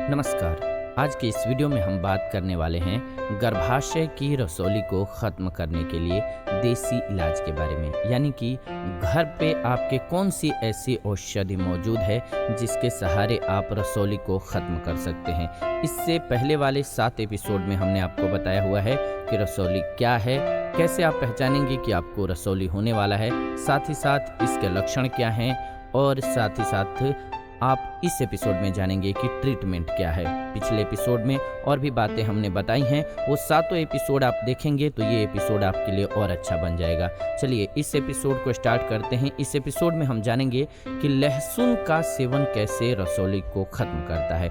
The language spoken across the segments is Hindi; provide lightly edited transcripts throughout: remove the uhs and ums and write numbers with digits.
नमस्कार। आज के इस वीडियो में हम बात करने वाले हैं गर्भाशय की रसौली को ख़त्म करने के लिए देसी इलाज के बारे में, यानी कि घर पे आपके कौन सी ऐसी औषधि मौजूद है जिसके सहारे आप रसौली को ख़त्म कर सकते हैं। इससे पहले वाले 7 एपिसोड में हमने आपको बताया हुआ है कि रसौली क्या है, कैसे आप पहचानेंगे कि आपको रसौली होने वाला है, साथ ही साथ इसके लक्षण क्या हैं और साथ ही साथ आप इस एपिसोड में जानेंगे कि ट्रीटमेंट क्या है। पिछले एपिसोड में और भी बातें हमने बताई हैं, वो 7 एपिसोड आप देखेंगे तो ये एपिसोड आपके लिए और अच्छा बन जाएगा। चलिए इस एपिसोड को स्टार्ट करते हैं। इस एपिसोड में हम जानेंगे कि लहसुन का सेवन कैसे रसौली को ख़त्म करता है।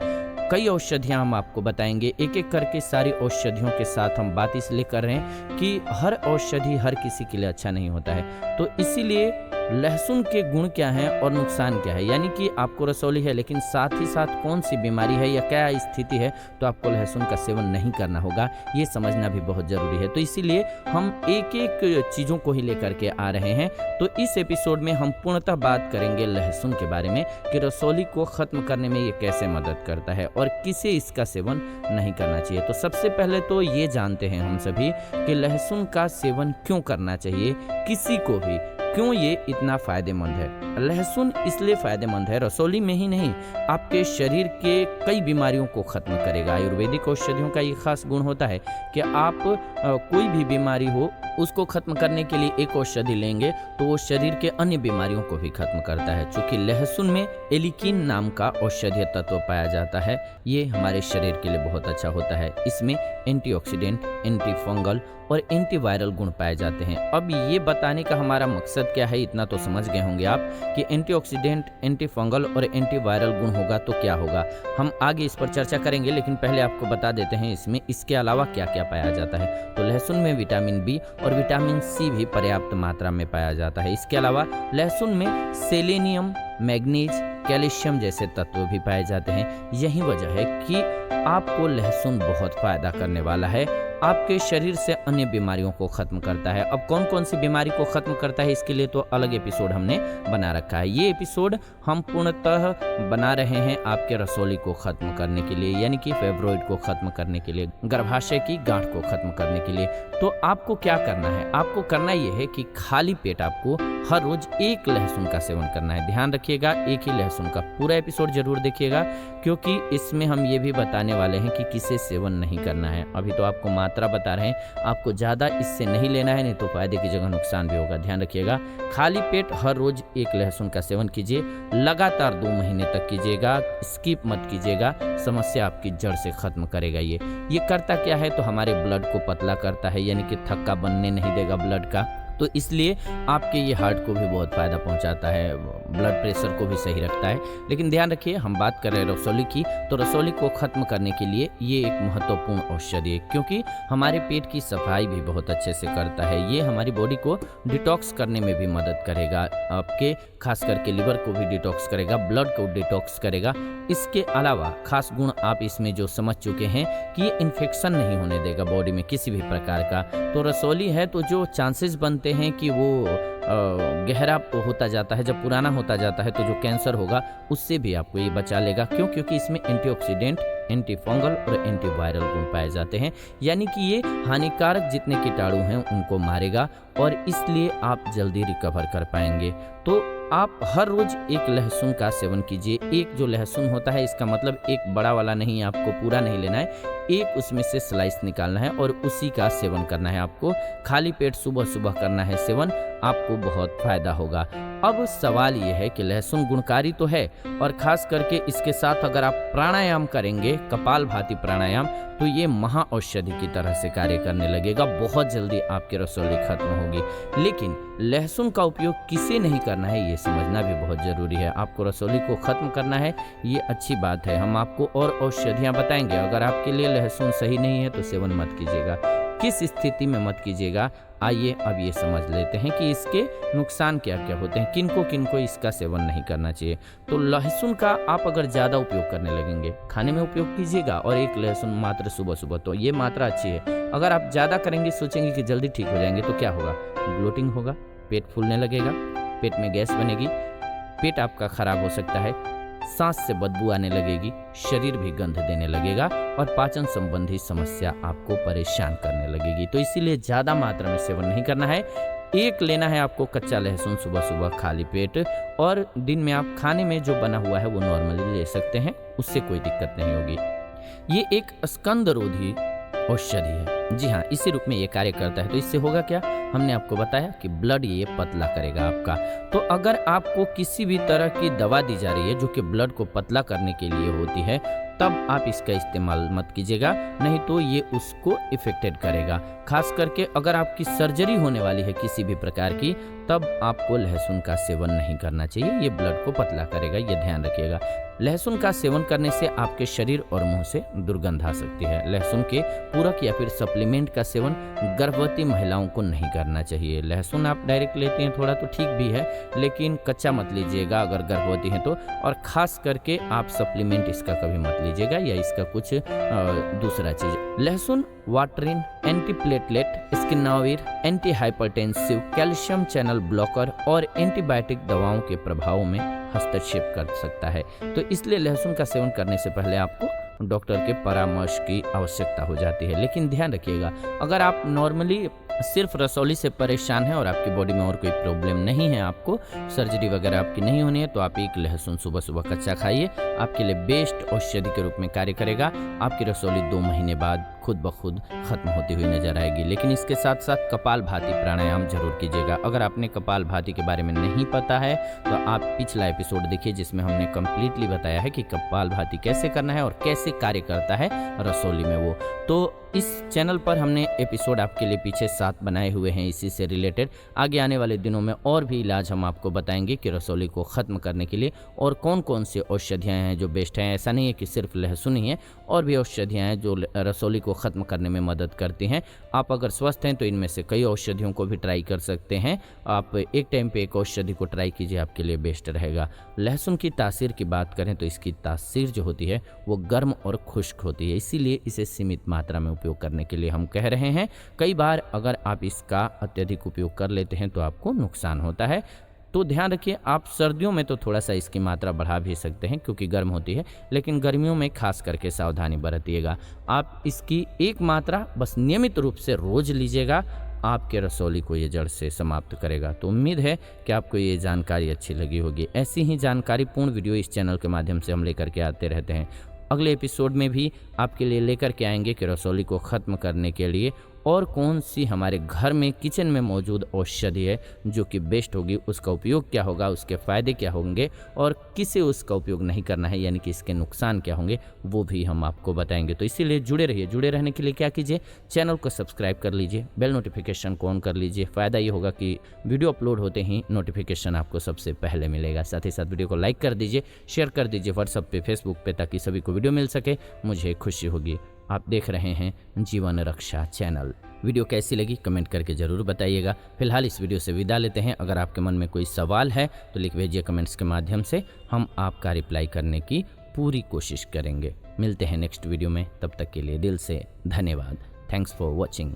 कई औषधियाँ हम आपको बताएंगे, एक एक करके सारी औषधियों के साथ हम बात इसलिए कर रहे हैं कि हर औषधि हर किसी के लिए अच्छा नहीं होता है। तो इसीलिए लहसुन के गुण क्या हैं और नुकसान क्या है, यानी कि आपको रसौली है लेकिन साथ ही साथ कौन सी बीमारी है या क्या स्थिति है तो आपको लहसुन का सेवन नहीं करना होगा, ये समझना भी बहुत ज़रूरी है। तो इसीलिए हम एक एक चीज़ों को ही लेकर के आ रहे हैं। तो इस एपिसोड में हम पूर्णतः बात करेंगे लहसुन के बारे में कि रसौली को ख़त्म करने में ये कैसे मदद करता है और किसे इसका सेवन नहीं करना चाहिए। तो सबसे पहले तो ये जानते हैं हम सभी कि लहसुन का सेवन क्यों करना चाहिए, किसी को भी क्यों ये इतना फायदेमंद है। लहसुन इसलिए फायदेमंद है, रसौली में ही नहीं, आपके शरीर के कई बीमारियों को ख़त्म करेगा। आयुर्वेदिक औषधियों का ये खास गुण होता है कि आप कोई भी बीमारी हो उसको ख़त्म करने के लिए एक औषधि लेंगे तो वो शरीर के अन्य बीमारियों को भी ख़त्म करता है। चूँकि लहसुन में एलिकिन नाम का औषधीय तत्व पाया जाता है, ये हमारे शरीर के लिए बहुत अच्छा होता है। इसमें एंटीऑक्सीडेंट, एंटी फंगल और एंटीवायरल गुण पाए जाते हैं। अब ये बताने का हमारा मकसद क्या है, इतना तो समझ गए होंगे आप कि एंटीऑक्सीडेंट, एंटी फंगल और एंटीवायरल गुण होगा तो क्या होगा। हम आगे इस पर चर्चा करेंगे, लेकिन पहले आपको बता देते हैं इसमें इसके अलावा क्या क्या पाया जाता है। तो लहसुन में विटामिन बी और विटामिन सी भी पर्याप्त मात्रा में पाया जाता है। इसके अलावा लहसुन में सेलेनियम, मैग्नीज, कैल्शियम जैसे तत्व भी पाए जाते हैं। यही वजह है कि आपको लहसुन बहुत फायदा करने वाला है, आपके शरीर से अन्य बीमारियों को ख़त्म करता है। अब कौन कौन सी बीमारी को ख़त्म करता है इसके लिए तो अलग एपिसोड हमने बना रखा है। ये एपिसोड हम पूर्णतः बना रहे हैं आपके रसौली को ख़त्म करने के लिए, यानी कि फाइब्रॉइड को ख़त्म करने के लिए, गर्भाशय की गांठ को ख़त्म करने के लिए। तो आपको क्या करना है, आपको करना ये है कि खाली पेट आपको हर रोज़ एक लहसुन का सेवन करना है। ध्यान रखिएगा, एक ही लहसुन का पूरा एपिसोड जरूर देखिएगा, क्योंकि इसमें हम ये भी बताने वाले हैं कि किसे सेवन नहीं करना है। अभी तो आपको मात्रा बता रहे हैं, आपको ज़्यादा इससे नहीं लेना है, नहीं तो फायदे की जगह नुकसान भी होगा। ध्यान रखिएगा, खाली पेट हर रोज एक लहसुन का सेवन कीजिए, लगातार 2 महीने तक कीजिएगा, स्किप मत कीजिएगा। समस्या आपकी जड़ से खत्म करेगा। ये करता क्या है तो हमारे ब्लड को पतला करता है, यानी कि थक्का बनने नहीं देगा ब्लड का। तो इसलिए आपके ये हार्ट को भी बहुत फ़ायदा पहुंचाता है, ब्लड प्रेशर को भी सही रखता है। लेकिन ध्यान रखिए, हम बात कर रहे हैं रसौली की, तो रसौली को ख़त्म करने के लिए ये एक महत्वपूर्ण औषधि है, क्योंकि हमारे पेट की सफाई भी बहुत अच्छे से करता है। ये हमारी बॉडी को डिटॉक्स करने में भी मदद करेगा, आपके खास करके लिवर को भी डिटॉक्स करेगा, ब्लड को डिटॉक्स करेगा। इसके अलावा खास गुण आप इसमें जो समझ चुके हैं कि ये इन्फेक्शन नहीं होने देगा बॉडी में किसी भी प्रकार का। तो रसौली है तो जो चांसेस बनते हैं कि वो गहरा होता जाता है, जब पुराना होता जाता है तो जो कैंसर होगा उससे भी आपको ये बचा लेगा। क्यों? क्योंकि इसमें एंटीऑक्सीडेंट, एंटी फंगल और एंटीवायरल गुण पाए जाते हैं, यानी कि ये हानिकारक जितने कीटाणु हैं उनको मारेगा और इसलिए आप जल्दी रिकवर कर पाएंगे। तो आप हर रोज एक लहसुन का सेवन कीजिए। एक जो लहसुन होता है, इसका मतलब एक बड़ा वाला नहीं, आपको पूरा नहीं लेना है, एक उसमें से स्लाइस निकालना है और उसी का सेवन करना है। आपको खाली पेट सुबह सुबह करना है सेवन, आपको बहुत फायदा होगा। अब सवाल ये है कि लहसुन गुणकारी तो है और खास करके इसके साथ अगर आप प्राणायाम करेंगे, कपालभाति प्राणायाम, तो ये महा औषधि की तरह से कार्य करने लगेगा। बहुत जल्दी आपकी रसौली खत्म होगी। लेकिन लहसुन का उपयोग किसे नहीं करना है ये समझना भी बहुत ज़रूरी है। आपको रसौली को ख़त्म करना है, ये अच्छी बात है, हम आपको और औषधियाँ बताएंगे। अगर आपके लिए लहसुन सही नहीं है तो सेवन मत कीजिएगा। किस स्थिति में मत कीजिएगा, आइए अब ये समझ लेते हैं कि इसके नुकसान क्या क्या होते हैं, किनको इसका सेवन नहीं करना चाहिए। तो लहसुन का आप अगर ज़्यादा उपयोग करने लगेंगे, खाने में उपयोग कीजिएगा और एक लहसुन मात्र सुबह सुबह, तो ये मात्रा अच्छी है। अगर आप ज़्यादा करेंगे, सोचेंगे कि जल्दी ठीक हो जाएंगे, तो क्या होगा, ब्लोटिंग होगा, पेट फूलने लगेगा, पेट में गैस बनेगी, पेट आपका खराब हो सकता है, सांस से बदबू आने लगेगी, शरीर भी गंध देने लगेगा और पाचन संबंधी समस्या आपको परेशान करने लगेगी। तो इसीलिए ज़्यादा मात्रा में सेवन नहीं करना है। एक लेना है आपको कच्चा लहसुन सुबह सुबह खाली पेट, और दिन में आप खाने में जो बना हुआ है वो नॉर्मली ले सकते हैं, उससे कोई दिक्कत नहीं होगी। ये एक स्कंदरोधी औषधि है। जी हाँ, इसी रूप में ये कार्य करता है। तो इससे होगा क्या, हमने आपको बताया कि ब्लड ये पतला करेगा आपका। तो अगर आपको किसी भी तरह की दवा दी जा रही है जो कि ब्लड को पतला करने के लिए होती है, तब आप इसका इस्तेमाल मत कीजिएगा, नहीं तो ये उसको इफेक्टेड करेगा। खास करके अगर आपकी सर्जरी होने वाली है किसी भी प्रकार की, तब आपको लहसुन का सेवन नहीं करना चाहिए। ये ब्लड को पतला करेगा, ये ध्यान रखिएगा। लहसुन का सेवन करने से आपके शरीर और मुंह से दुर्गंध आ सकती है। लहसुन के पूरक या फिर सप्लीमेंट का सेवन गर्भवती महिलाओं को नहीं करना चाहिए। लहसुन आप डायरेक्ट लेते हैं थोड़ा तो ठीक भी है, लेकिन कच्चा मत लीजिएगा अगर गर्भवती हैं तो। और खास करके आप सप्लीमेंट इसका कभी मत लीजिएगा या इसका कुछ दूसरा चीज। लहसुन warfarin, antiplatelet, saquinavir, anti hypertensive, calcium channel blocker और एंटीबायोटिक दवाओं के प्रभाव में हस्तक्षेप कर सकता है। तो इसलिए लहसुन का सेवन करने से पहले आपको डॉक्टर के परामर्श की आवश्यकता हो जाती है। लेकिन ध्यान रखिएगा, अगर आप नॉर्मली सिर्फ रसौली से परेशान हैं और आपकी बॉडी में और कोई प्रॉब्लम नहीं है, आपको सर्जरी वगैरह आपकी नहीं होनी है, तो आप एक लहसुन सुबह सुबह कच्चा खाइए, आपके लिए बेस्ट औषधि के रूप में कार्य करेगा। आपकी रसौली 2 महीने बाद खुद ब खुद खत्म होती हुई नजर आएगी। लेकिन इसके साथ साथ कपालभाति प्राणायाम जरूर कीजिएगा। अगर आपने कपालभाति के बारे में नहीं पता है तो आप पिछला एपिसोड देखिए, जिसमें हमने कंप्लीटली बताया है कि कपालभाति कैसे करना है और कैसे कार्य करता है रसौली में वो। तो इस चैनल पर हमने एपिसोड आपके लिए पीछे 7 बनाए हुए हैं इसी से रिलेटेड। आगे आने वाले दिनों में और भी इलाज हम आपको बताएंगे कि रसौली को ख़त्म करने के लिए और कौन कौन सी औषधियाँ हैं जो बेस्ट हैं। ऐसा नहीं है कि सिर्फ लहसुन ही है, और भी औषधियाँ हैं जो रसौली को ख़त्म करने में मदद करती हैं। आप अगर स्वस्थ हैं तो इनमें से कई औषधियों को भी ट्राई कर सकते हैं। आप एक टाइम पे एक औषधि को ट्राई कीजिए, आपके लिए बेस्ट रहेगा। लहसुन की तासीर की बात करें तो इसकी तासीर जो होती है वो गर्म और खुश्क होती है, इसीलिए इसे सीमित मात्रा में उपयोग करने के लिए हम कह रहे हैं। कई बार अगर आप इसका अत्यधिक उपयोग कर लेते हैं तो आपको नुकसान होता है। तो ध्यान रखिए, आप सर्दियों में तो थोड़ा सा इसकी मात्रा बढ़ा भी सकते हैं क्योंकि गर्म होती है, लेकिन गर्मियों में खास करके सावधानी बरतिएगा। आप इसकी एक मात्रा बस नियमित रूप से रोज लीजिएगा, आपके रसौली को ये जड़ से समाप्त करेगा। तो उम्मीद है कि आपको ये जानकारी अच्छी लगी होगी। ऐसी ही जानकारी पूर्ण वीडियो इस चैनल के माध्यम से हम लेकर के आते रहते हैं। अगले एपिसोड में भी आपके लिए लेकर के आएंगे कि रसौली को ख़त्म करने के लिए और कौन सी हमारे घर में किचन में मौजूद औषधि है जो कि बेस्ट होगी, उसका उपयोग क्या होगा, उसके फ़ायदे क्या होंगे और किसे उसका उपयोग नहीं करना है, यानी कि इसके नुकसान क्या होंगे, वो भी हम आपको बताएंगे। तो इसीलिए जुड़े रहिए। जुड़े रहने के लिए क्या कीजिए, चैनल को सब्सक्राइब कर लीजिए, बेल नोटिफिकेशन को ऑन कर लीजिए। फ़ायदा ये होगा कि वीडियो अपलोड होते ही नोटिफिकेशन आपको सबसे पहले मिलेगा। साथ ही साथ वीडियो को लाइक कर दीजिए, शेयर कर दीजिए व्हाट्सएप पे, फेसबुक पे, ताकि सभी को वीडियो मिल सके। मुझे खुशी होगी। आप देख रहे हैं जीवन रक्षा चैनल। वीडियो कैसी लगी कमेंट करके ज़रूर बताइएगा। फिलहाल इस वीडियो से विदा लेते हैं। अगर आपके मन में कोई सवाल है तो लिख भेजिए कमेंट्स के माध्यम से, हम आपका रिप्लाई करने की पूरी कोशिश करेंगे। मिलते हैं नेक्स्ट वीडियो में, तब तक के लिए दिल से धन्यवाद। Thanks for watching.